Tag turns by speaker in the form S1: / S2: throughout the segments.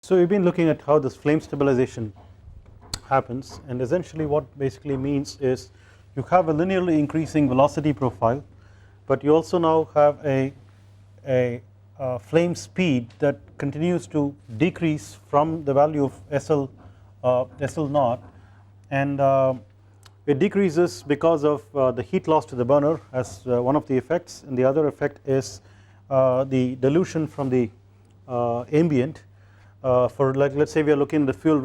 S1: So we've been looking at how this flame stabilization happens, and essentially what basically means is you have a linearly increasing velocity profile, but you also now have a flame speed that continues to decrease from the value of SL naught, and it decreases because of the heat loss to the burner as one of the effects, and the other effect is the dilution from the ambient. For like, let's say we are looking at the fuel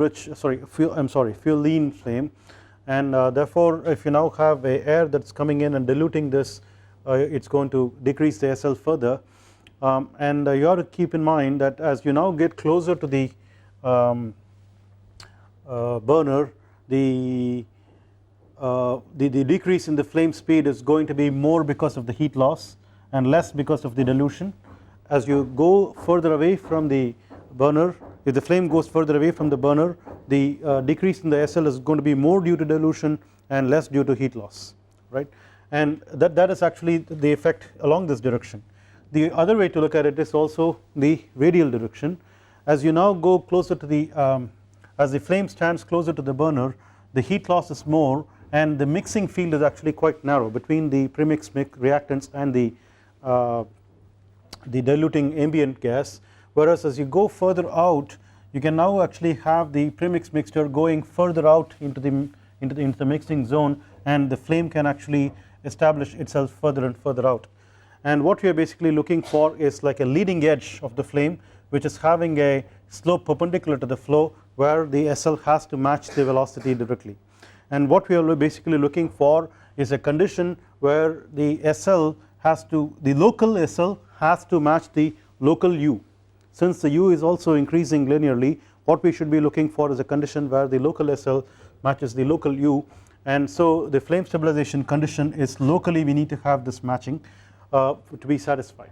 S1: lean flame, and therefore if you now have a air that's coming in and diluting this, it's going to decrease the SL further, and you have to keep in mind that as you now get closer to the burner, the decrease in the flame speed is going to be more because of the heat loss and less because of the dilution. As you go further away from the burner, if the flame goes further away from the burner, the decrease in the SL is going to be more due to dilution and less due to heat loss, right? And that is actually the effect along this direction. The other way to look at it is also the radial direction. As you now go closer to the as the flame stands closer to the burner, the heat loss is more, and the mixing field is actually quite narrow between the premix reactants and the diluting ambient gas. Whereas as you go further out, you can now actually have the premix mixture going further out into the mixing zone, and the flame can actually establish itself further and further out. And what we are basically looking for is like a leading edge of the flame, which is having a slope perpendicular to the flow, where the SL has to match the velocity directly. And what we are basically looking for is a condition where the local SL has to match the local U. Since the U is also increasing linearly, what we should be looking for is a condition where the local SL matches the local U, and so the flame stabilization condition is locally we need to have this matching to be satisfied.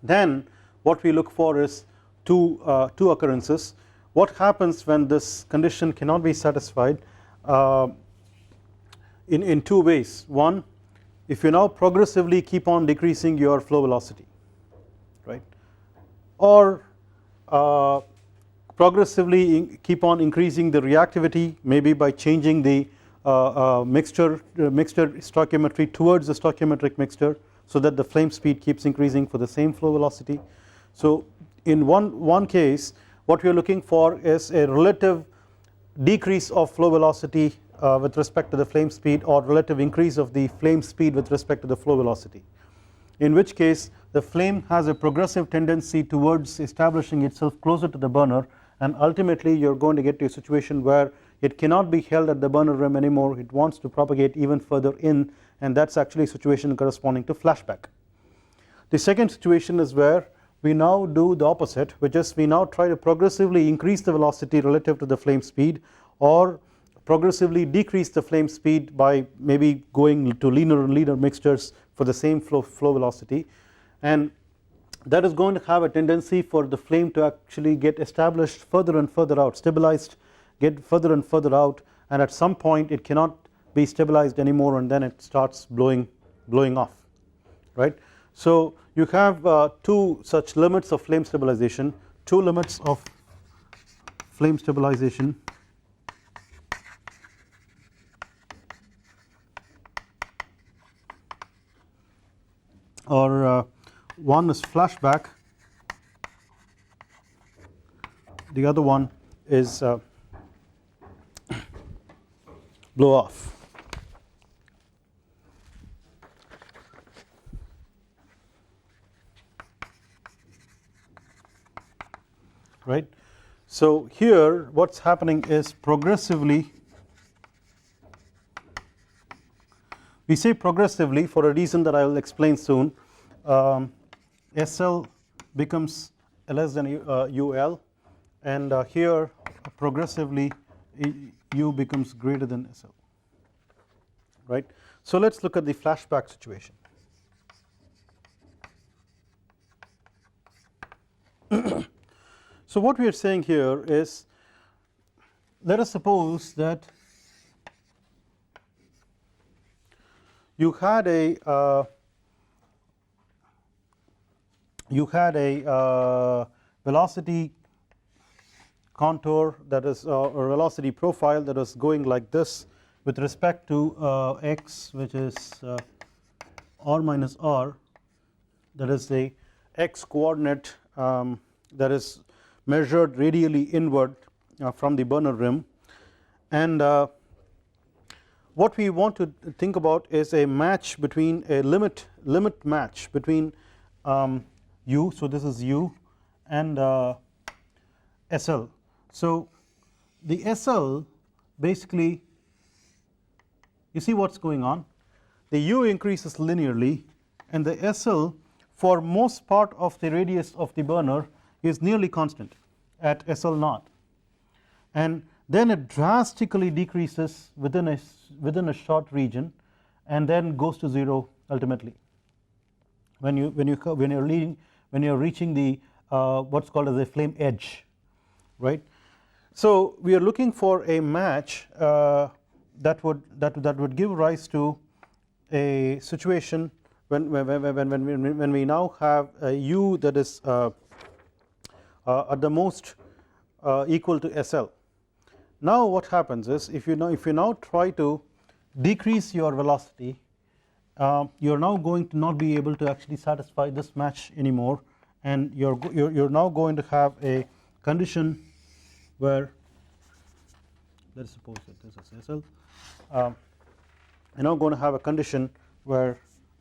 S1: Then what we look for is two occurrences. What happens when this condition cannot be satisfied? In two ways. One, if you now progressively keep on decreasing your flow velocity, right, or progressively keep on increasing the reactivity, maybe by changing the mixture stoichiometry towards the stoichiometric mixture, so that the flame speed keeps increasing for the same flow velocity. So in one case, what we are looking for is a relative decrease of flow velocity with respect to the flame speed, or relative increase of the flame speed with respect to the flow velocity, in which case the flame has a progressive tendency towards establishing itself closer to the burner, and ultimately you are going to get to a situation where it cannot be held at the burner rim anymore. It wants to propagate even further in, and that's actually a situation corresponding to flashback. The second situation is where we now do the opposite, which is we now try to progressively increase the velocity relative to the flame speed, or progressively decrease the flame speed by maybe going to leaner and leaner mixtures for the same flow velocity, and that is going to have a tendency for the flame to actually get established further and further out, stabilized, get further and further out, and at some point it cannot be stabilized anymore, and then it starts blowing off, right? So you have two such limits of flame stabilization, two limits of flame stabilization. Or one is flashback, the other one is blow off. Right. So here what's happening is progressively, we say progressively for a reason that I will explain soon. SL becomes less than UL, and here progressively U becomes greater than SL, right? So let's look at the flashback situation. So what we are saying here is, let us suppose that you had a velocity contour that is or velocity profile that is going like this with respect to x, which is r minus r, that is the x coordinate that is measured radially inward from the burner rim. And what we want to think about is a match between a limit match between u, so this is u, and SL. So the SL basically, you see what's going on, the u increases linearly and the SL for most part of the radius of the burner is nearly constant at SL naught, and then it drastically decreases within a short region and then goes to 0 ultimately when you're reaching the what's called as a flame edge, right. So we are looking for a match that would give rise to a situation when we now have a u that is at the most equal to SL. Now what happens is, if you now try to decrease your velocity, you are now going to not be able to actually satisfy this match anymore, and you're now going to have a condition where, let us suppose that this is SL, you're now going to have a condition where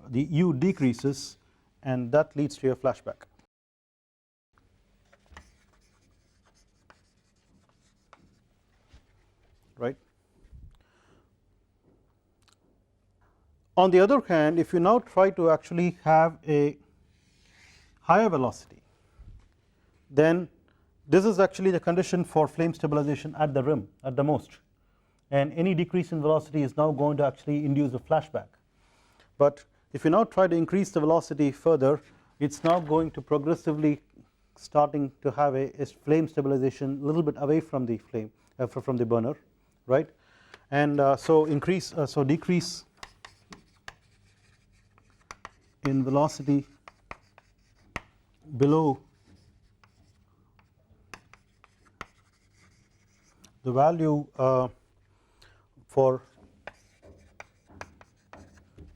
S1: the u decreases, and that leads to a flashback. Right. On the other hand, if you now try to actually have a higher velocity, then this is actually the condition for flame stabilization at the rim at the most, and any decrease in velocity is now going to actually induce a flashback. But if you now try to increase the velocity further, it's now going to progressively starting to have a flame stabilization a little bit away from the flame from the burner, right. And so decrease in velocity below the value for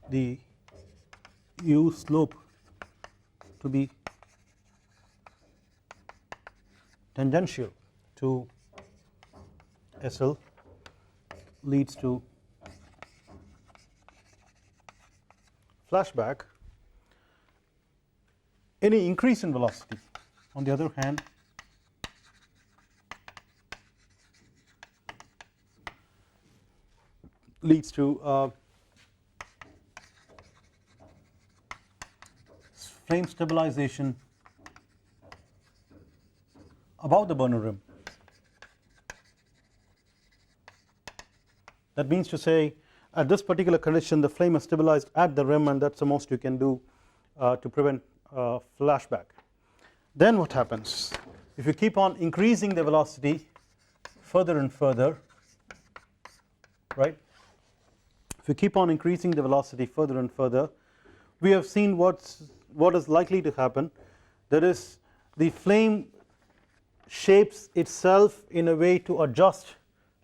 S1: the u slope to be tangential to SL leads to flashback. Any increase in velocity, on the other hand, leads to flame stabilization above the burner rim. That means to say, at this particular condition the flame is stabilized at the rim, and that's the most you can do to prevent flashback. Then what happens, if you keep on increasing the velocity further and further, right, if you keep on increasing the velocity further and further, we have seen what is likely to happen, that is, the flame shapes itself in a way to adjust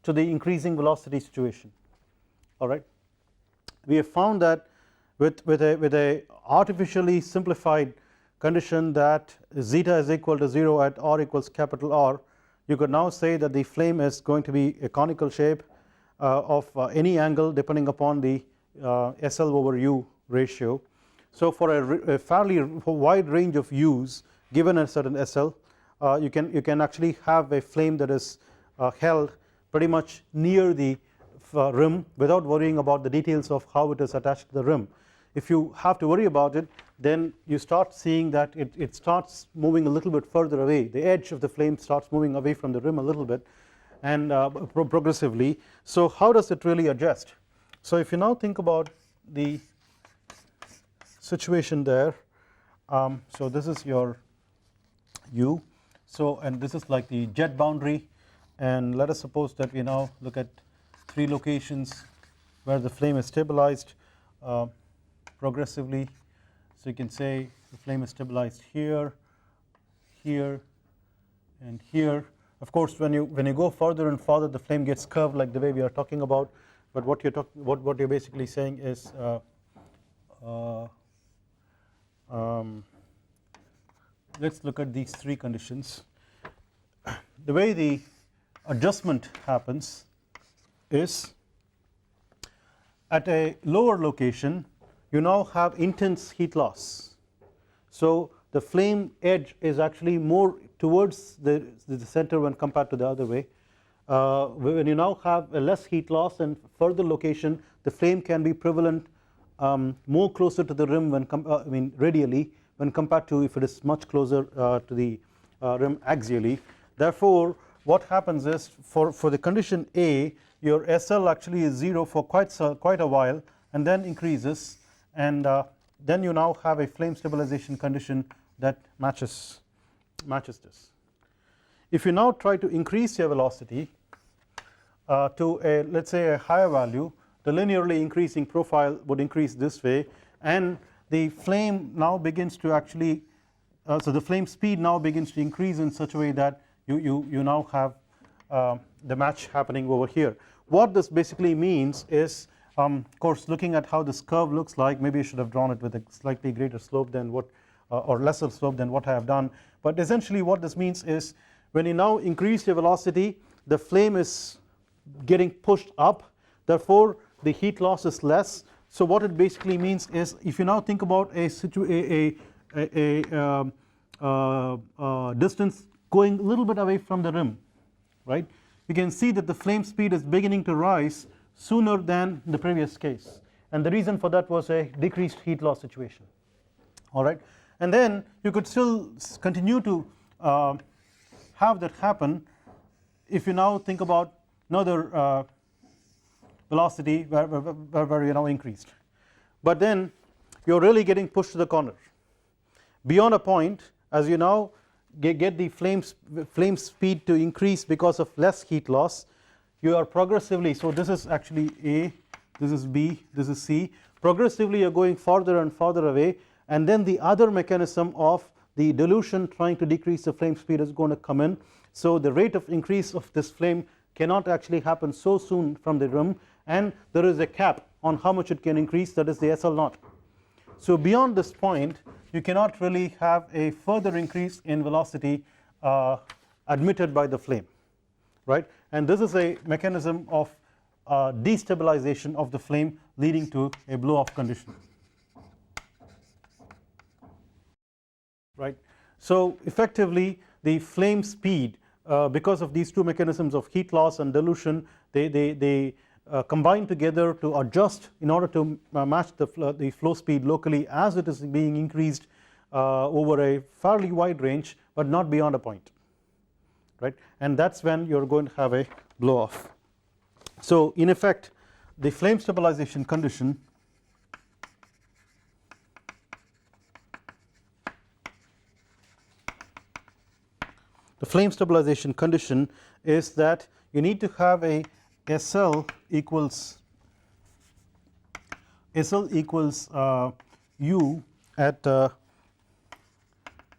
S1: to the increasing velocity situation. All right, we have found that with a artificially simplified condition that zeta is equal to 0 at r equals capital R, you could now say that the flame is going to be a conical shape of any angle depending upon the SL over u ratio. So for a fairly wide range of u's given a certain SL, you can actually have a flame that is held pretty much near the rim without worrying about the details of how it is attached to the rim. If you have to worry about it, then you start seeing that it starts moving a little bit further away, the edge of the flame starts moving away from the rim a little bit, and progressively. So how does it really adjust? So if you now think about the situation there, so this is your u, so, and this is like the jet boundary, and let us suppose that we now look at 3 locations where the flame is stabilized progressively. So you can say the flame is stabilized here, here, and here. Of course when you go further and further the flame gets curved like the way we are talking about, but what you're basically saying is let's look at these three conditions. The way the adjustment happens is at a lower location you now have intense heat loss, so the flame edge is actually more towards the center when compared to the other way. When you now have a less heat loss and further location, the flame can be prevalent more closer to the rim when radially when compared to if it is much closer to the rim axially. Therefore what happens is for the condition A, your SL actually is 0 for quite a while and then increases, and then you now have a flame stabilization condition that matches this. If you now try to increase your velocity to a, let's say, a higher value, the linearly increasing profile would increase this way, and the flame now begins to actually so the flame speed now begins to increase in such a way that you now have the match happening over here. What this basically means is, of course, looking at how this curve looks like, maybe I should have drawn it with a slightly greater slope than what or lesser slope than what I have done, but essentially what this means is when you now increase your velocity, the flame is getting pushed up, therefore the heat loss is less. So what it basically means is, if you now think about a distance going a little bit away from the rim, right, you can see that the flame speed is beginning to rise sooner than the previous case, and the reason for that was a decreased heat loss situation. All right, and then you could still continue to have that happen if you now think about another velocity where you now increased, but then you're really getting pushed to the corner beyond a point. As you now get the flame speed to increase because of less heat loss, you are progressively, so this is actually A, this is B, this is C, progressively you're going farther and farther away, and then the other mechanism of the dilution trying to decrease the flame speed is going to come in. So the rate of increase of this flame cannot actually happen so soon from the rim, and there is a cap on how much it can increase, that is the SL naught. So beyond this point you cannot really have a further increase in velocity admitted by the flame, right, and this is a mechanism of destabilization of the flame leading to a blow off condition, right. So effectively the flame speed, because of these two mechanisms of heat loss and dilution, they combine together to adjust in order to match the flow speed locally as it is being increased over a fairly wide range, but not beyond a point, right, and that's when you're going to have a blow off. So in effect the flame stabilization condition is that you need to have a SL equals U at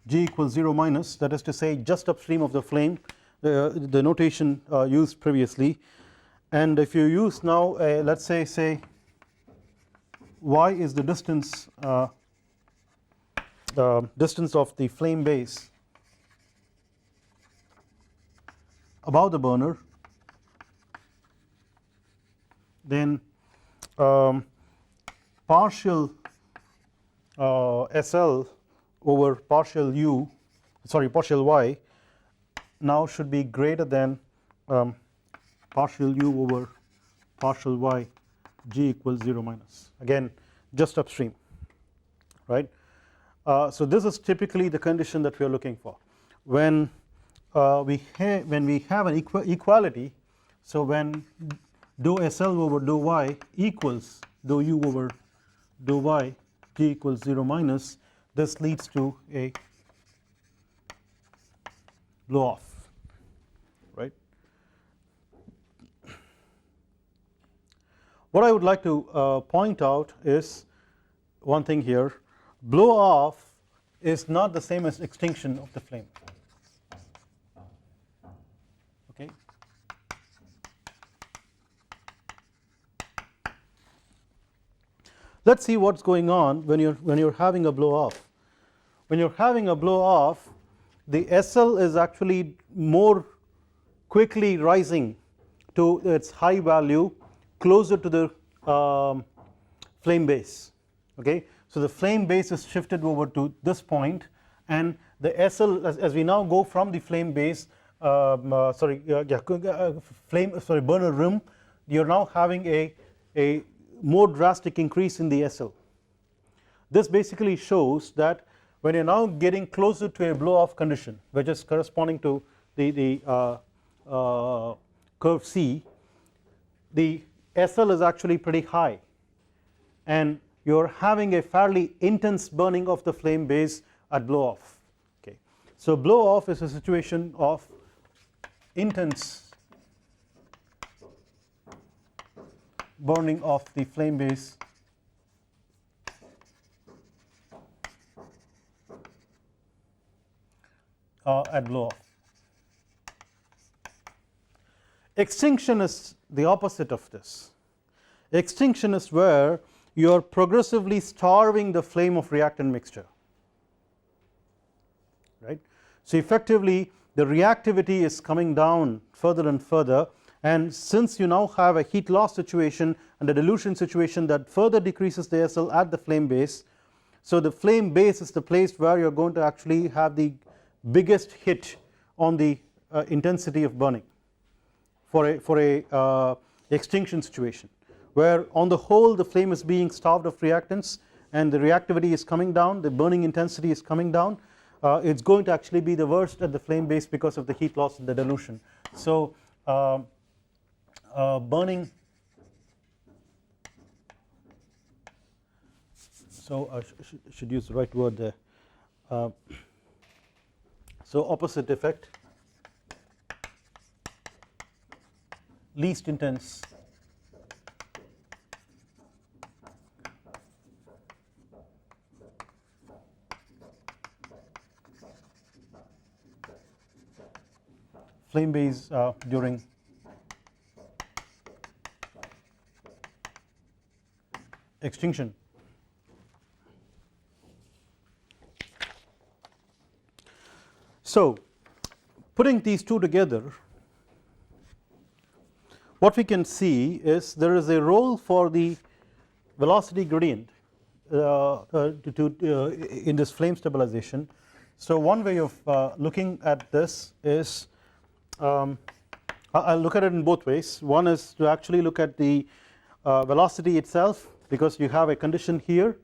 S1: G equals 0 minus, that is to say just upstream of the flame, the notation used previously. And if you use now let's say Y is the distance of the flame base above the burner, then partial SL over partial Y now should be greater than partial U over partial Y, G equals 0 minus, again just upstream, right. So this is typically the condition that we are looking for when we have an equality. So when dou SL over dou Y equals dou U over dou Y, G equals 0 minus, this leads to a blow off, right. What I would like to point out is one thing here: blow off is not the same as extinction of the flame. Let us see what is going on when you're having a blow off. When you're having a blow off, the SL is actually more quickly rising to its high value closer to the flame base. Okay, so the flame base is shifted over to this point, and the SL, as we now go from the flame base, burner rim, you're now having a more drastic increase in the SL. This basically shows that when you're now getting closer to a blow off condition, which is corresponding to the curve C, the SL is actually pretty high, and you're having a fairly intense burning of the flame base at blow off. Okay, so blow off is a situation of intense burning of the flame base at blow off. Extinction is the opposite of this. Extinction is where you are progressively starving the flame of reactant mixture, right. So effectively the reactivity is coming down further and further, and since you now have a heat loss situation and a dilution situation that further decreases the SL at the flame base, so the flame base is the place where you are going to actually have the biggest hit on the intensity of burning for a extinction situation, where on the whole the flame is being starved of reactants and the reactivity is coming down, the burning intensity is coming down. It's going to actually be the worst at the flame base because of the heat loss and the dilution. So burning, so I should use the right word there. So opposite effect, least intense flame base during extinction. So putting these two together, what we can see is there is a role for the velocity gradient in this flame stabilization. So one way of looking at this is, I'll look at it in both ways. One is to actually look at the velocity itself, because you have a condition here,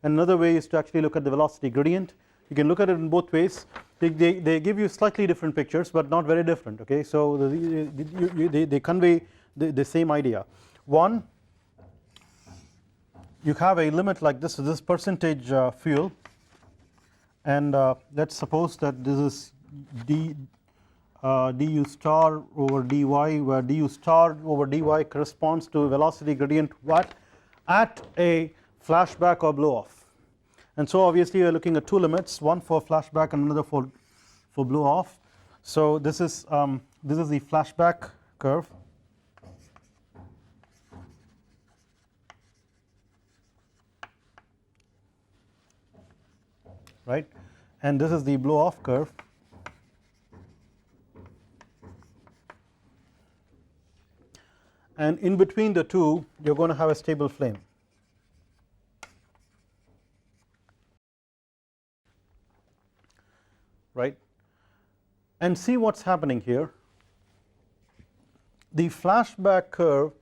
S1: and another way is to actually look at the velocity gradient. You can look at it in both ways. They give you slightly different pictures but not very different. Okay, so they convey the same idea. One, you have a limit like this, so this percentage fuel, and let's suppose that this is du star over dy, where du star over dy corresponds to velocity gradient what at a flashback or blow off. And so obviously you are looking at two limits, one for flashback and another for blow off. So this is the flashback curve, right, and this is the blow off curve. And in between the two you are going to have a stable flame. Right, and see what's happening here. The flashback curve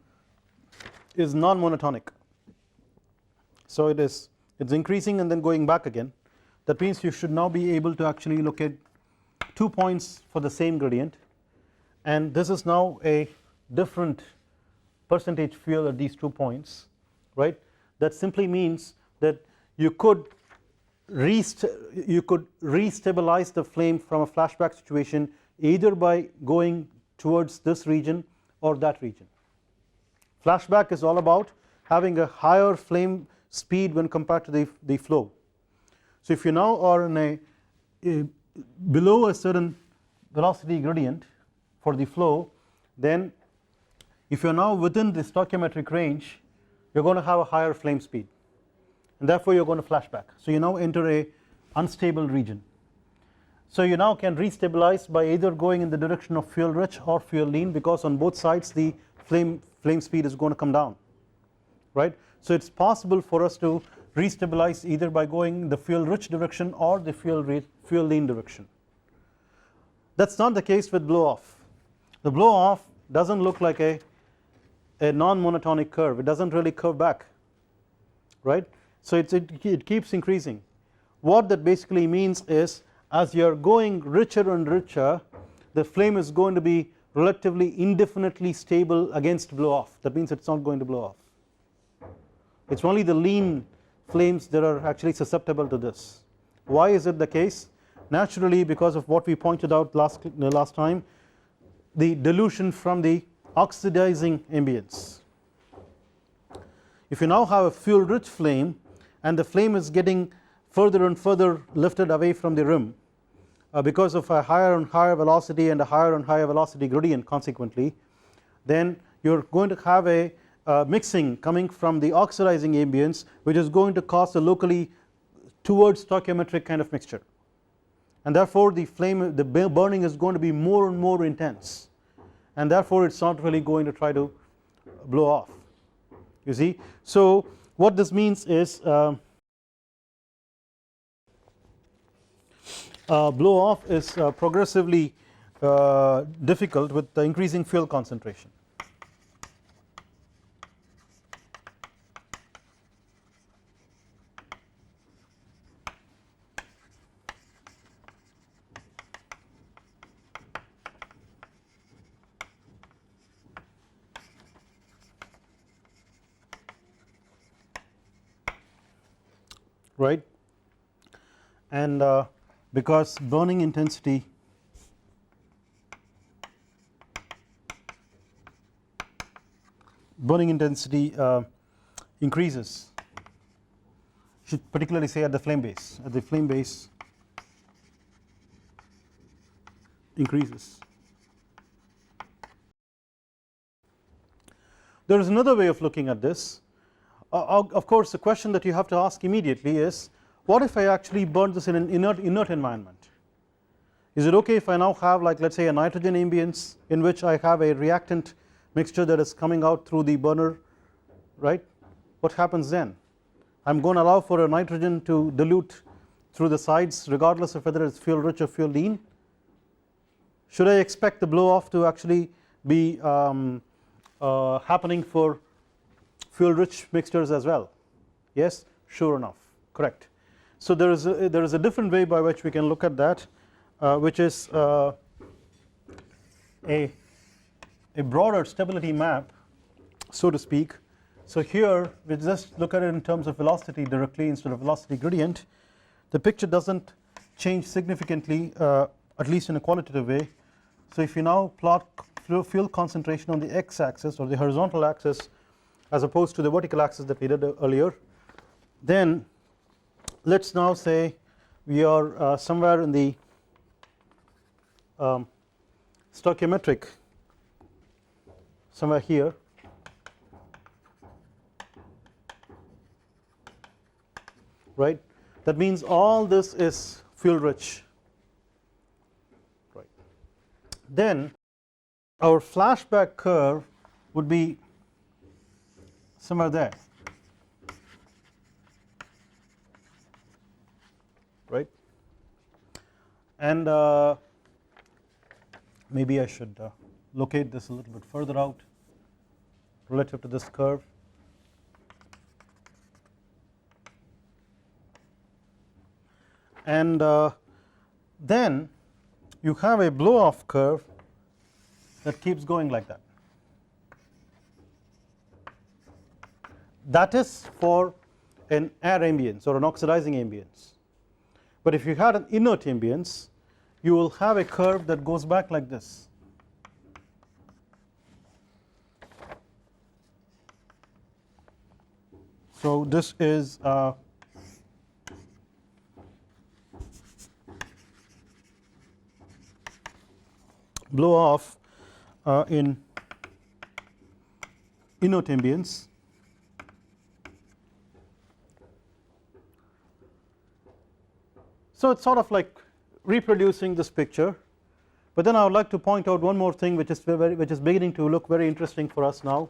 S1: is non-monotonic, so it's increasing and then going back again. That means you should now be able to actually look at 2 points for the same gradient, and this is now a different percentage fuel at these 2 points, right. That simply means that you could restabilize the flame from a flashback situation either by going towards this region or that region. Flashback is all about having a higher flame speed when compared to the flow. So if you now are in below a certain velocity gradient for the flow, then if you are now within the stoichiometric range, you are going to have a higher flame speed. and therefore you are going to flash back. So you now enter a unstable region. So you now can restabilize by either going in the direction of fuel rich or fuel lean, because on both sides the flame speed is going to come down, right. So it's possible for us to restabilize either by going the fuel rich direction or the fuel lean direction. That's not the case with blow off. The blow off doesn't look like a non-monotonic curve. It doesn't really curve back, right. So it keeps increasing. What that basically means is, as you are going richer and richer, the flame is going to be relatively indefinitely stable against blow off. That means it's not going to blow off. It's only the lean flames that are actually susceptible to this. Why is it the case? Naturally, because of what we pointed out last time, the dilution from the oxidizing ambience. If you now have a fuel rich flame and the flame is getting further and further lifted away from the rim because of a higher and higher velocity and a higher and higher velocity gradient consequently, then you are going to have a mixing coming from the oxidizing ambience, which is going to cause a locally towards stoichiometric kind of mixture, and therefore the flame, the burning is going to be more and more intense, and therefore it's not really going to try to blow off, you see. So what this means is blow off is progressively difficult with the increasing fuel concentration. Right, and because burning intensity increases, should particularly say at the flame base, increases. There is another way of looking at this. Of course, the question that you have to ask immediately is, what if I actually burn this in an inert environment? Is it okay if I now have, like, let's say a nitrogen ambience in which I have a reactant mixture that is coming out through the burner, right? What happens then? I'm going to allow for a nitrogen to dilute through the sides regardless of whether it's fuel rich or fuel lean. Should I expect the blow off to actually be happening for fuel rich mixtures as well? Yes, sure enough, correct. So there is a different way by which we can look at that, which is a broader stability map, so to speak. So here we just look at it in terms of velocity directly instead of velocity gradient. The picture doesn't change significantly, at least in a qualitative way. So if you now plot fuel concentration on the x axis or the horizontal axis as opposed to the vertical axis that we did earlier, then let's now say we are somewhere in the stoichiometric, somewhere here, right. That means all this is fuel rich, right. Then our flashback curve would be somewhere there, right. And maybe I should locate this a little bit further out relative to this curve. And then you have a blow off curve that keeps going like that. That is for an air ambience or an oxidizing ambience. But if you had an inert ambience, you will have a curve that goes back like this. So this is blow off in inert ambience, So it's sort of like reproducing this picture, but then I would like to point out one more thing which is beginning to look very interesting for us now,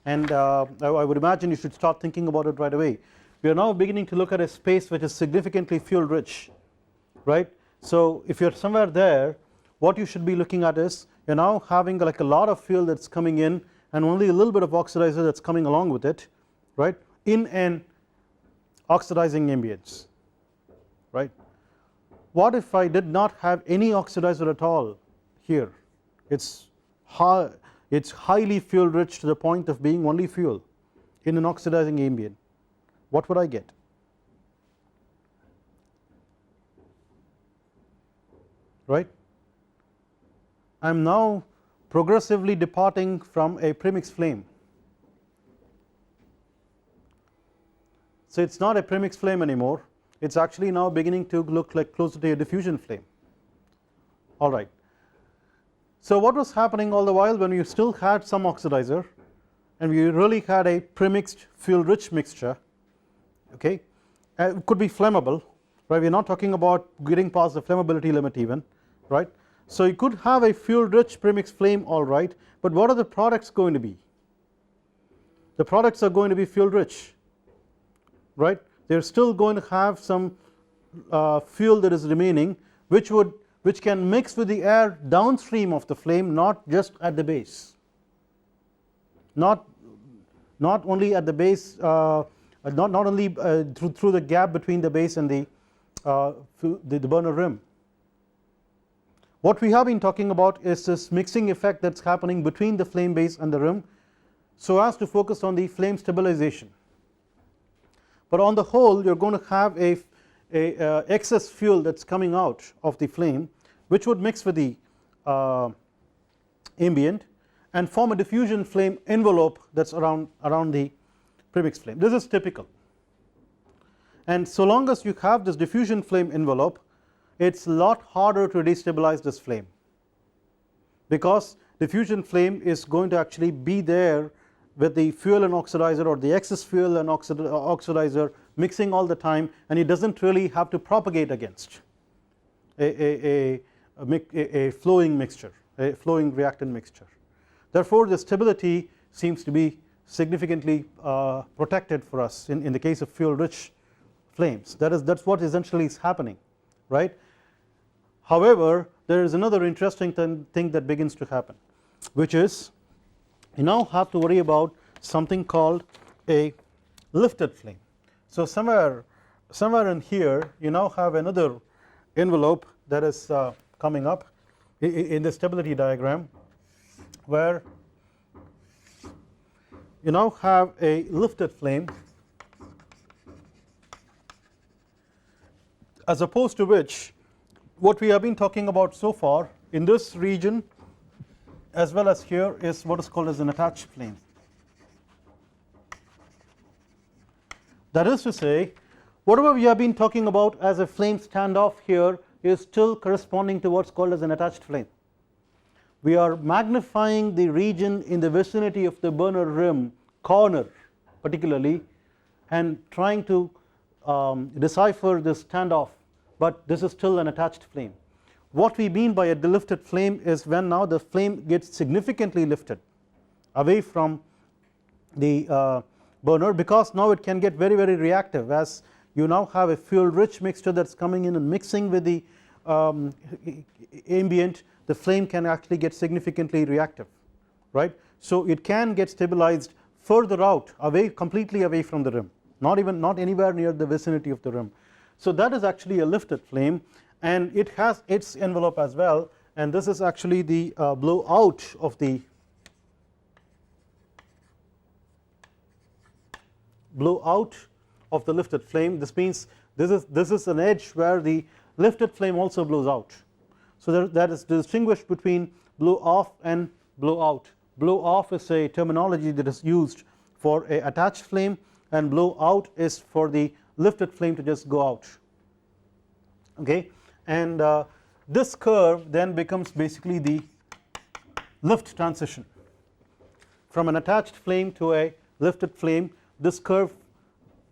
S1: and I would imagine you should start thinking about it right away. We are now beginning to look at a space which is significantly fuel rich, right? So if you're somewhere there, what you should be looking at is you're now having like a lot of fuel that's coming in and only a little bit of oxidizer that's coming along with it, right, in an oxidizing ambience, right. What if I did not have any oxidizer at all here? It's highly fuel rich to the point of being only fuel in an oxidizing ambient. What would I get? Right. I am now progressively departing from a premix flame. So it's not a premix flame anymore, it's actually now beginning to look like closer to a diffusion flame. Alright. So what was happening all the while when you still had some oxidizer and we really had a premixed fuel rich mixture, okay, it could be flammable, right, we are not talking about getting past the flammability limit even, right. So you could have a fuel rich premix flame, alright, but what are the products going to be? The products are going to be fuel rich, right. They are still going to have some fuel that is remaining which can mix with the air downstream of the flame, not just at the base, not only at the base, not only through the gap between the base and the burner rim. What we have been talking about is this mixing effect that's happening between the flame base and the rim, so as to focus on the flame stabilization. But on the whole you're going to have a excess fuel that's coming out of the flame which would mix with the ambient and form a diffusion flame envelope that's around the premix flame. This is typical, and so long as you have this diffusion flame envelope, it's a lot harder to destabilize this flame, because diffusion flame is going to actually be there with the fuel and oxidizer or the excess fuel and oxidizer mixing all the time, and it doesn't really have to propagate against a flowing mixture, a flowing reactant mixture. Therefore the stability seems to be significantly protected for us in the case of fuel rich flames. That's what essentially is happening, right. However, there is another interesting thing that begins to happen, which is you now have to worry about something called a lifted flame. So somewhere in here you now have another envelope that is coming up in the stability diagram, where you now have a lifted flame, as opposed to which what we have been talking about so far in this region as well as here is what is called as an attached flame. That is to say, whatever we have been talking about as a flame standoff here is still corresponding to what's called as an attached flame. We are magnifying the region in the vicinity of the burner rim corner particularly and trying to decipher this standoff, but this is still an attached flame. What we mean by a lifted flame is when now the flame gets significantly lifted away from the burner, because now it can get very reactive as you now have a fuel rich mixture that's coming in and mixing with the ambient. The flame can actually get significantly reactive, right. So it can get stabilized further out, completely away from the rim, not anywhere near the vicinity of the rim. So that is actually a lifted flame, and it has its envelope as well, and this is actually the blowout of the lifted flame. This means this is an edge where the lifted flame also blows out. So that is distinguished between blow off and blow out. Blow off is a terminology that is used for a attached flame, and blow out is for the lifted flame to just go out, okay. And this curve then becomes basically the lift transition from an attached flame to a lifted flame. This curve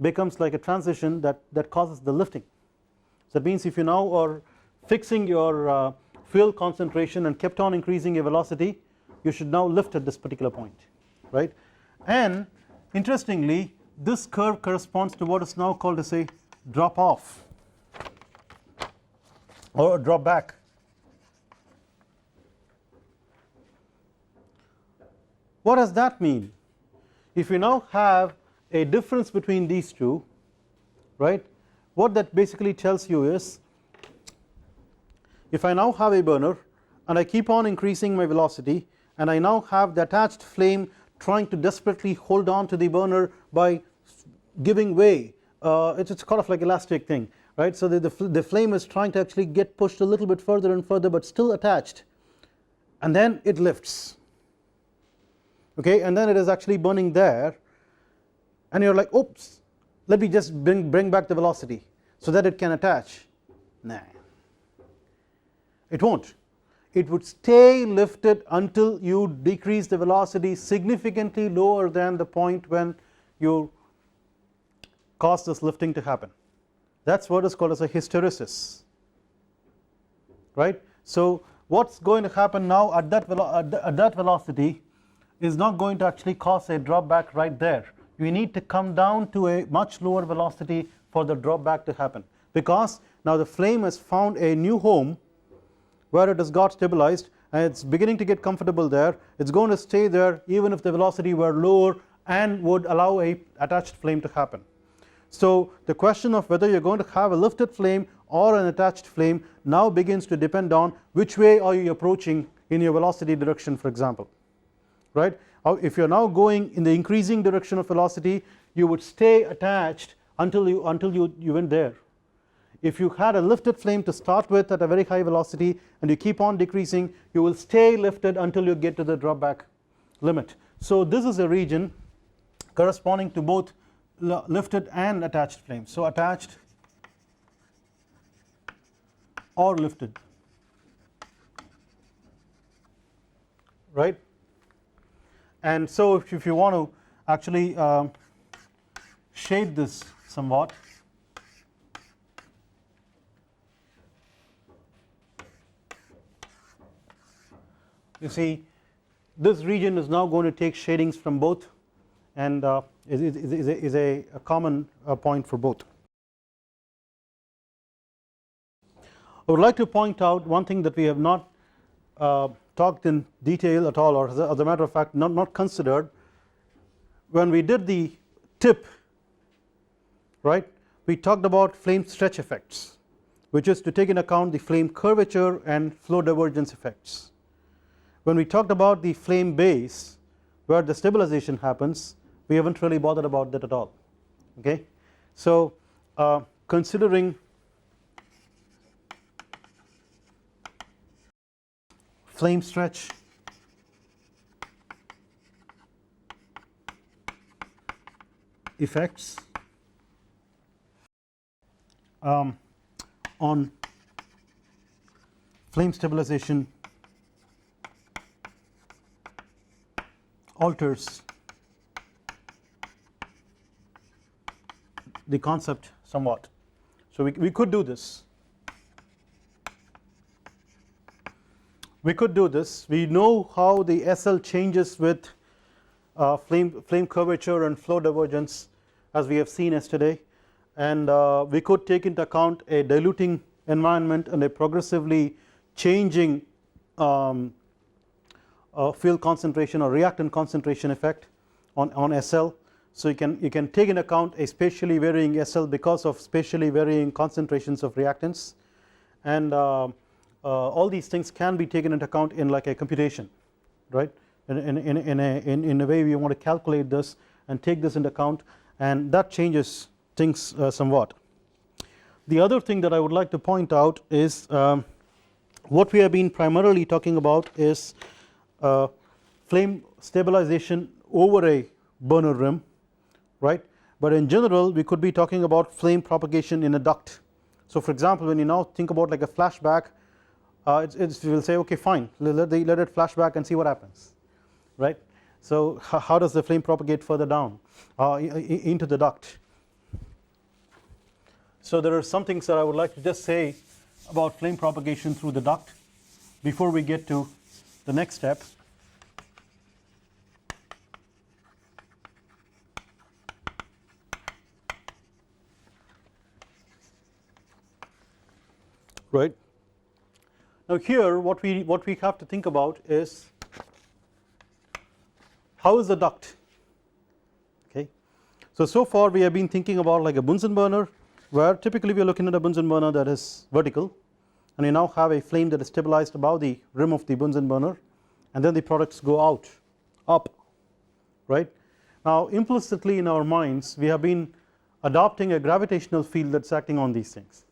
S1: becomes like a transition that causes the lifting. So that means if you now are fixing your fuel concentration and kept on increasing your velocity, you should now lift at this particular point, right? And interestingly, this curve corresponds to what is now called as a drop off or a drop back. What does that mean? If you now have a difference between these two, right, what that basically tells you is, if I now have a burner and I keep on increasing my velocity and I now have the attached flame trying to desperately hold on to the burner by giving way, it's kind of like elastic thing, right? So the flame is trying to actually get pushed a little bit further and further but still attached, and then it lifts, okay, and then it is actually burning there, and you're like, oops, let me just bring back the velocity so that it can attach. Nah, it won't. It would stay lifted until you decrease the velocity significantly lower than the point when you cause this lifting to happen. That's what is called as a hysteresis, right? So what's going to happen now at that velocity is not going to actually cause a drop back right there. You need to come down to a much lower velocity for the drop back to happen, because now the flame has found a new home where it has got stabilized and it's beginning to get comfortable there. It's going to stay there even if the velocity were lower and would allow a attached flame to happen. So the question of whether you're going to have a lifted flame or an attached flame now begins to depend on which way are you approaching in your velocity direction, for example, right? If you're now going in the increasing direction of velocity, you would stay attached until you went there. If you had a lifted flame to start with at a very high velocity and you keep on decreasing, you will stay lifted until you get to the drop back limit. So this is a region corresponding to both lifted and attached flames. So attached or lifted, right? And so if you want to actually shade this somewhat, you see this region is now going to take shadings from both, and is a common point for both. I would like to point out one thing that we have not talked in detail at all, or as a matter of fact not considered. When we did the tip, right, we talked about flame stretch effects, which is to take into account the flame curvature and flow divergence effects. When we talked about the flame base, where the stabilization happens, we haven't really bothered about that at all, okay? So considering flame stretch effects on flame stabilization alters the concept somewhat. So we could do this. We could do this. We know how the SL changes with flame curvature and flow divergence, as we have seen yesterday, and we could take into account a diluting environment and a progressively changing fuel concentration or reactant concentration effect on SL. So you can take into account a spatially varying SL because of spatially varying concentrations of reactants, and all these things can be taken into account in like a computation, right? In a way we want to calculate this and take this into account, and that changes things somewhat. The other thing that I would like to point out is what we have been primarily talking about is flame stabilization over a burner rim, right? But in general we could be talking about flame propagation in a duct. So for example, when you now think about like a flashback, we'll say, okay, fine, let it flash back and see what happens, right? So how does the flame propagate further down into the duct? So there are some things that I would like to just say about flame propagation through the duct before we get to the next step. Right. Now here what we have to think about is how is the duct. Okay. So far we have been thinking about like a Bunsen burner, where typically we are looking at a Bunsen burner that is vertical, and you now have a flame that is stabilized above the rim of the Bunsen burner, and then the products go out up, right. Now implicitly in our minds we have been adopting a gravitational field that's acting on these things,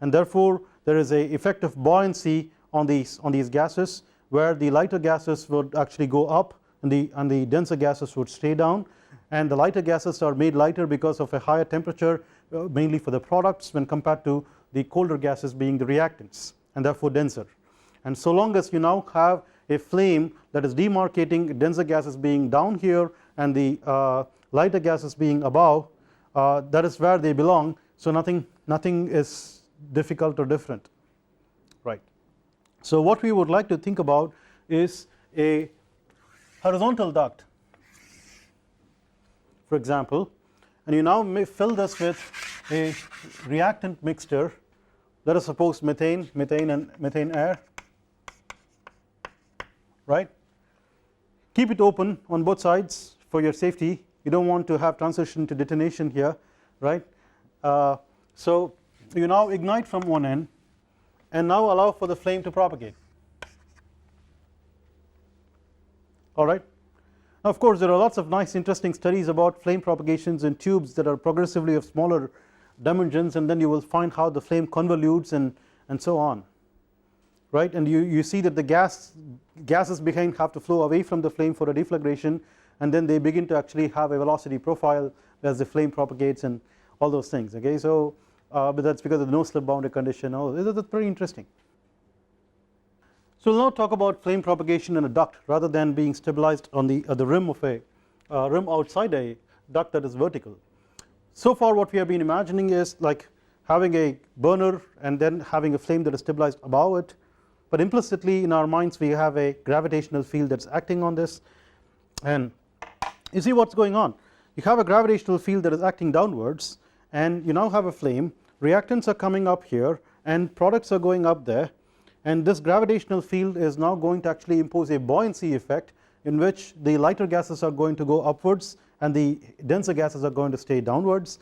S1: and therefore there is a effect of buoyancy on these gases, where the lighter gases would actually go up and the denser gases would stay down, and the lighter gases are made lighter because of a higher temperature, mainly for the products, when compared to the colder gases being the reactants, and therefore denser. And so long as you now have a flame that is demarcating denser gases being down here and the lighter gases being above, that is where they belong, so nothing is difficult or different, right. So what we would like to think about is a horizontal duct, for example, and you now may fill this with a reactant mixture, let us suppose methane and methane air, right. Keep it open on both sides for your safety, you don't want to have transition to detonation here, right. So you now ignite from one end and now allow for the flame to propagate. Alright. Now of course there are lots of nice interesting studies about flame propagations in tubes that are progressively of smaller dimensions, and then you will find how the flame convolutes and so on, right. And you see that the gases behind have to flow away from the flame for a deflagration, and then they begin to actually have a velocity profile as the flame propagates and all those things, okay. So but that's because of the no slip boundary condition. Oh, that's pretty interesting. So we'll now talk about flame propagation in a duct rather than being stabilized on the rim of a rim outside a duct that is vertical. So far what we have been imagining is like having a burner and then having a flame that is stabilized above it, but implicitly in our minds we have a gravitational field that's acting on this, and you see what's going on. You have a gravitational field that is acting downwards, and you now have a flame, reactants are coming up here and products are going up there, and this gravitational field is now going to actually impose a buoyancy effect in which the lighter gases are going to go upwards and the denser gases are going to stay downwards,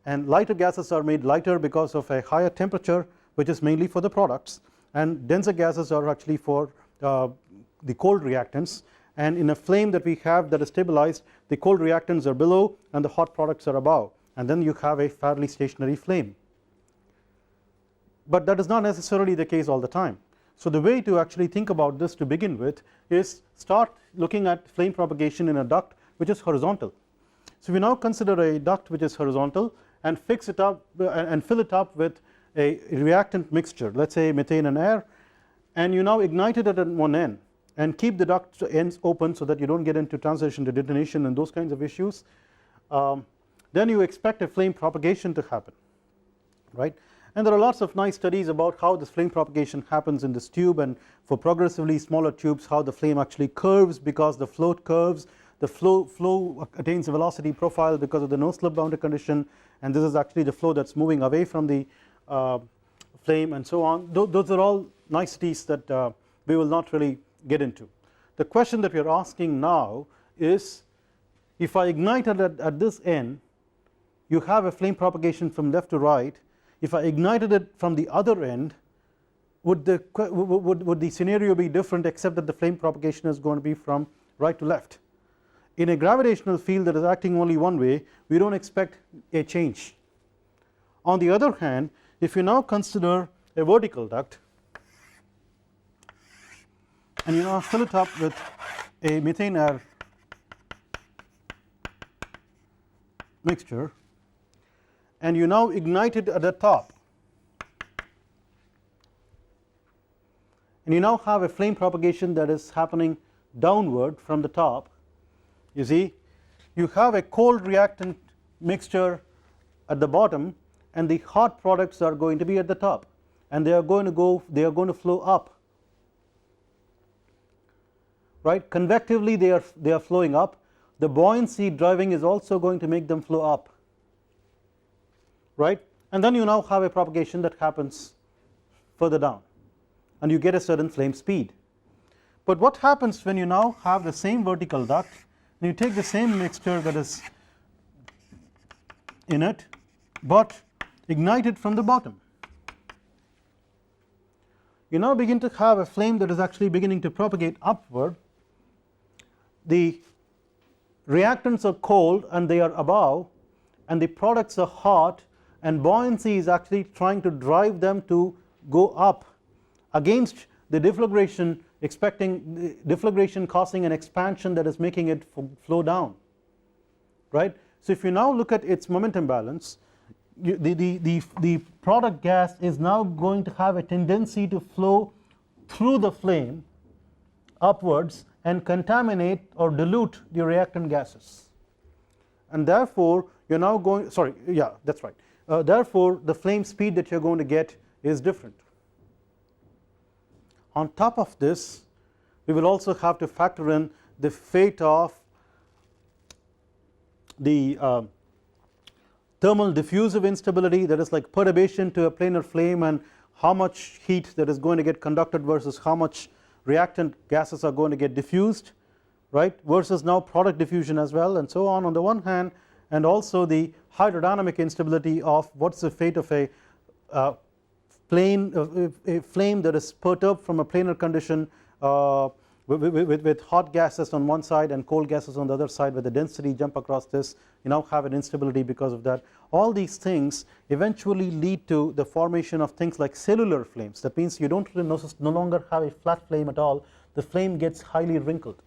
S1: and lighter gases are made lighter because of a higher temperature, which is mainly for the products, and denser gases are actually for the cold reactants, and in a flame that we have that is stabilized, the cold reactants are below and the hot products are above, and then you have a fairly stationary flame. But that is not necessarily the case all the time. So the way to actually think about this to begin with is start looking at flame propagation in a duct which is horizontal. So we now consider a duct which is horizontal and fix it up and fill it up with a reactant mixture, let's say methane and air, and you now ignite it at one end and keep the duct ends open so that you don't get into transition to detonation and those kinds of issues. Then you expect a flame propagation to happen, right. And there are lots of nice studies about how this flame propagation happens in this tube, and for progressively smaller tubes how the flame actually curves because the float curves, the flow attains a velocity profile because of the no slip boundary condition, and this is actually the flow that's moving away from the flame and so on. Those are all niceties that we will not really get into. The question that we are asking now is, if I ignite it at this end, you have a flame propagation from left to right. If I ignited it from the other end, would the scenario be different, except that the flame propagation is going to be from right to left? In a gravitational field that is acting only one way, we don't expect a change. On the other hand, if you now consider a vertical duct and you now fill it up with a methane air mixture, and you now ignite it at the top, and you now have a flame propagation that is happening downward from the top. You see, you have a cold reactant mixture at the bottom and the hot products are going to be at the top, and they are going to flow up, right. Convectively they are flowing up. The buoyancy driving is also going to make them flow up, right, and then you now have a propagation that happens further down and you get a certain flame speed. But what happens when you now have the same vertical duct and you take the same mixture that is in it but ignite it from the bottom? You now begin to have a flame that is actually beginning to propagate upward. The reactants are cold and they are above, and the products are hot, and buoyancy is actually trying to drive them to go up against the deflagration, expecting the deflagration causing an expansion that is making it flow down, right. So if you now look at its momentum balance, the product gas is now going to have a tendency to flow through the flame upwards and contaminate or dilute the reactant gases, and therefore you are now going, sorry, yeah, that's right, therefore the flame speed that you are going to get is different. On top of this, we will also have to factor in the fate of the thermal diffusive instability, that is like perturbation to a planar flame, and how much heat that is going to get conducted versus how much reactant gases are going to get diffused, right, versus now product diffusion as well, and so on the one hand, and also the hydrodynamic instability of what's the fate of a flame that is perturbed from a planar condition with hot gases on one side and cold gases on the other side, where the density jump across this, you now have an instability because of that. All these things eventually lead to the formation of things like cellular flames. That means you don't no longer have a flat flame at all, the flame gets highly wrinkled,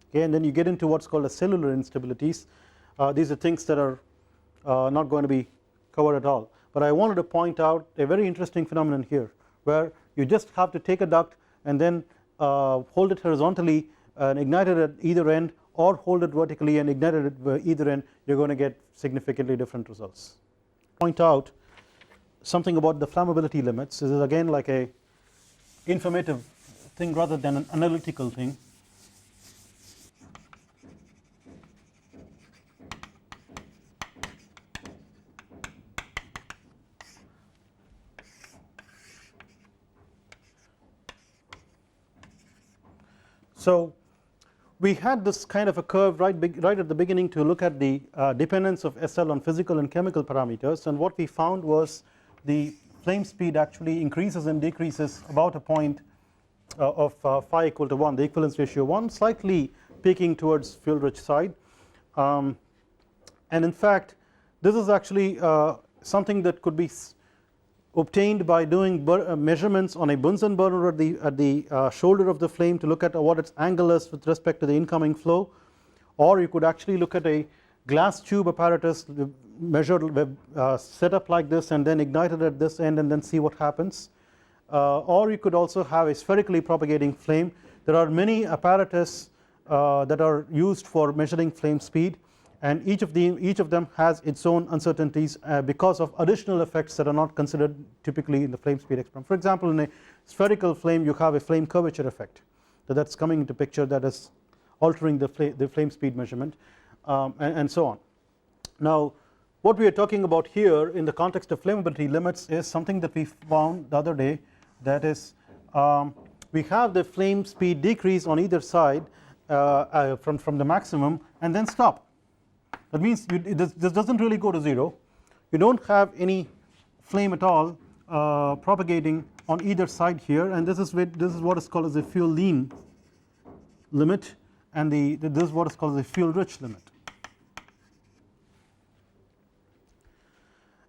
S1: okay, and then you get into what's called a cellular instabilities. These are things that are not going to be covered at all, but I wanted to point out a very interesting phenomenon here, where you just have to take a duct and then hold it horizontally and ignite it at either end, or hold it vertically and ignite it at either end, you are going to get significantly different results. Point out something about the flammability limits. This is again like a informative thing rather than an analytical thing. So we had this kind of a curve right at the beginning to look at the dependence of SL on physical and chemical parameters, and what we found was the flame speed actually increases and decreases about a point of phi equal to 1, the equivalence ratio 1, slightly peaking towards fuel rich side, and in fact this is actually something that could be obtained by doing measurements on a Bunsen burner at the shoulder of the flame to look at what its angle is with respect to the incoming flow, or you could actually look at a glass tube apparatus measured set up like this and then ignite it at this end and then see what happens, or you could also have a spherically propagating flame. There are many apparatus that are used for measuring flame speed, and each of them has its own uncertainties because of additional effects that are not considered typically in the flame speed experiment. For example, in a spherical flame you have a flame curvature effect that's coming into picture that is altering the flame speed measurement, and so on. Now what we are talking about here in the context of flammability limits is something that we found the other day, that is we have the flame speed decrease on either side from the maximum and then stop. That means this doesn't really go to 0, you don't have any flame at all propagating on either side here, and this is what is called as a fuel lean limit, and this is what is called as a fuel rich limit.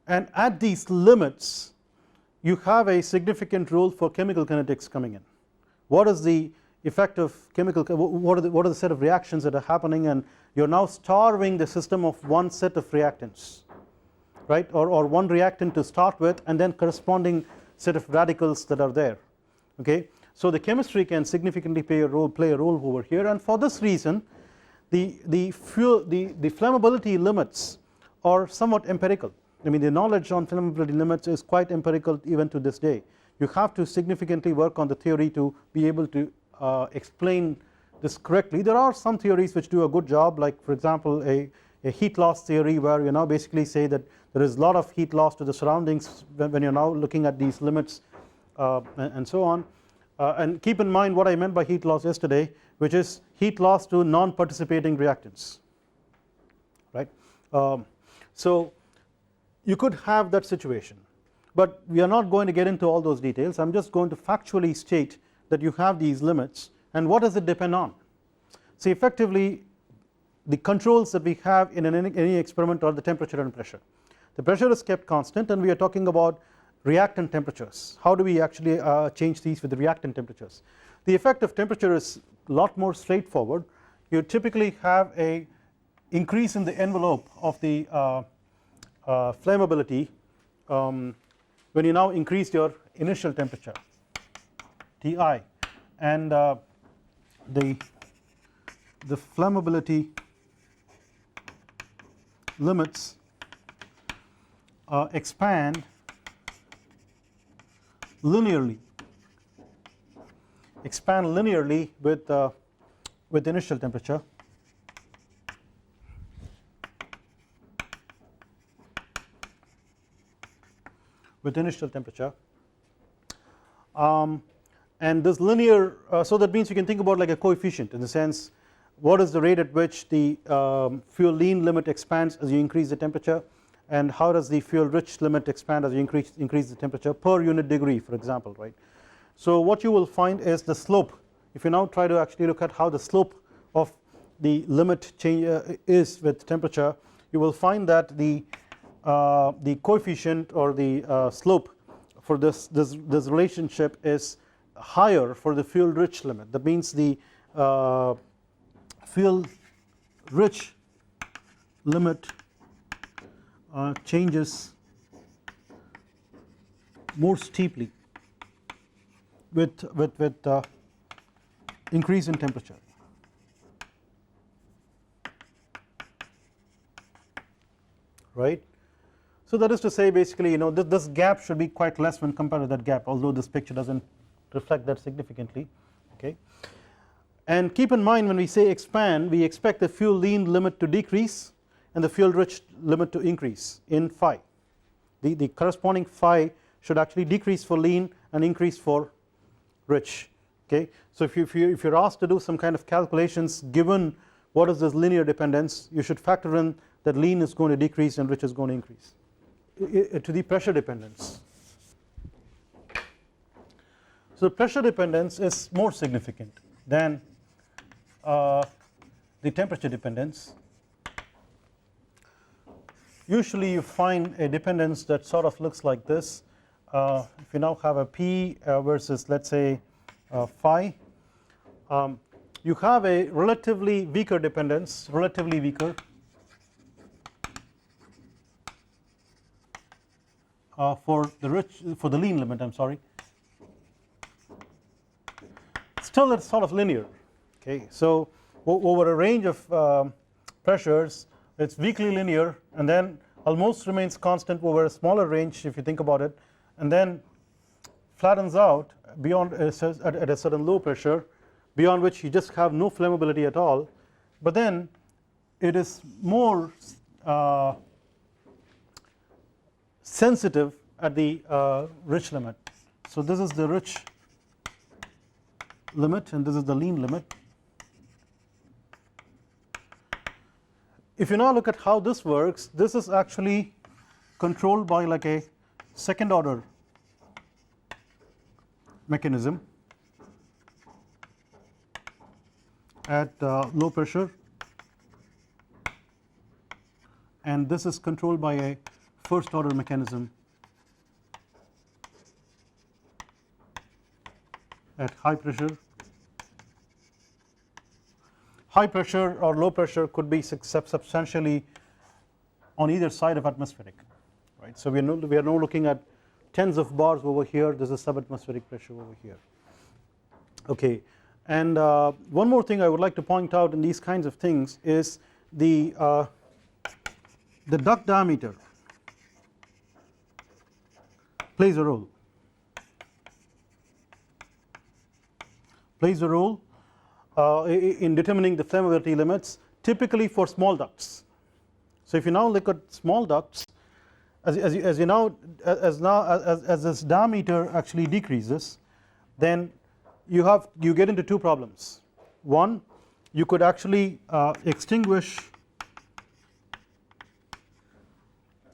S1: And at these limits you have a significant role for chemical kinetics coming in. What is the effect of chemical, what are the set of reactions that are happening, and you are now starving the system of one set of reactants, right, or one reactant to start with and then corresponding set of radicals that are there, okay. So the chemistry can significantly play a role over here, and for this reason the flammability limits are somewhat empirical. I mean the knowledge on flammability limits is quite empirical even to this day. You have to significantly work on the theory to be able to explain this correctly. There are some theories which do a good job, like for example a heat loss theory, where you now basically say that there is a lot of heat loss to the surroundings when you're now looking at these limits and so on. And keep in mind what I meant by heat loss yesterday, which is heat loss to non-participating reactants, right. So you could have that situation, but we are not going to get into all those details. I'm just going to factually state that you have these limits, and what does it depend on? See, effectively the controls that we have in any experiment are the temperature and pressure. The pressure is kept constant, and we are talking about reactant temperatures. How do we actually change these with the reactant temperatures? The effect of temperature is a lot more straightforward. You typically have a increase in the envelope of the flammability when you now increase your initial temperature Ti, and the flammability limits expand linearly with initial temperature. And this linear, so that means you can think about like a coefficient, in the sense what is the rate at which the fuel lean limit expands as you increase the temperature, and how does the fuel rich limit expand as you increase the temperature per unit degree, for example, right. So what you will find is the slope. If you now try to actually look at how the slope of the limit change is with temperature, you will find that the coefficient or the slope for this relationship is higher for the fuel rich limit. That means the fuel rich limit changes more steeply with increase in temperature, right. So that is to say, basically, you know, this gap should be quite less when compared to that gap, although this picture doesn't reflect that significantly, okay. And keep in mind, when we say expand, we expect the fuel lean limit to decrease and the fuel rich limit to increase in phi. The corresponding phi should actually decrease for lean and increase for rich, okay. So if you're asked to do some kind of calculations given what is this linear dependence, you should factor in that lean is going to decrease and rich is going to increase. To the pressure dependence. So pressure dependence is more significant than the temperature dependence. Usually you find a dependence that sort of looks like this. If you now have a P versus, let's say, phi, you have a relatively weaker dependence, relatively weaker, for the lean limit, I'm sorry. Still it's sort of linear, okay. So over a range of pressures it's weakly linear, and then almost remains constant over a smaller range if you think about it, and then flattens out beyond at a certain low pressure, beyond which you just have no flammability at all. But then it is more sensitive at the rich limit. So this is the rich limit and this is the lean limit. If you now look at how this works, this is actually controlled by like a second order mechanism at low pressure, and this is controlled by a first order mechanism at high pressure. High pressure or low pressure could be substantially on either side of atmospheric, right. So we are now looking at tens of bars over here. This is subatmospheric pressure over here, okay. And one more thing I would like to point out in these kinds of things is the duct diameter plays a role. Plays a role in determining the flammability limits, typically for small ducts. So if you now look at small ducts, as this diameter actually decreases, then you get into two problems. One, you could actually extinguish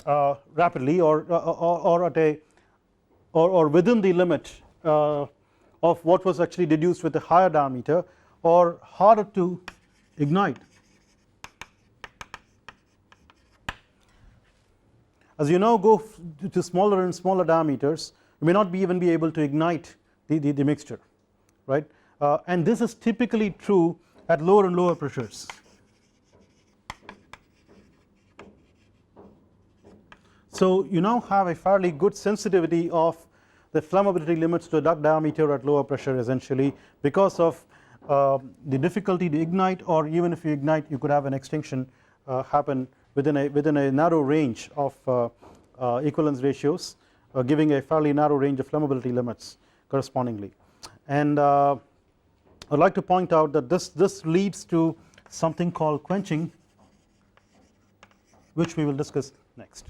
S1: rapidly or at a or within the limit of what was actually deduced with a higher diameter, or harder to ignite. As you now go to smaller and smaller diameters, you may not even be able to ignite the mixture, right? And this is typically true at lower and lower pressures. So you now have a fairly good sensitivity of the flammability limits to a duct diameter at lower pressure, essentially because of the difficulty to ignite, or even if you ignite you could have an extinction happen within a narrow range of equivalence ratios, giving a fairly narrow range of flammability limits correspondingly. And I'd like to point out that this leads to something called quenching, which we will discuss next.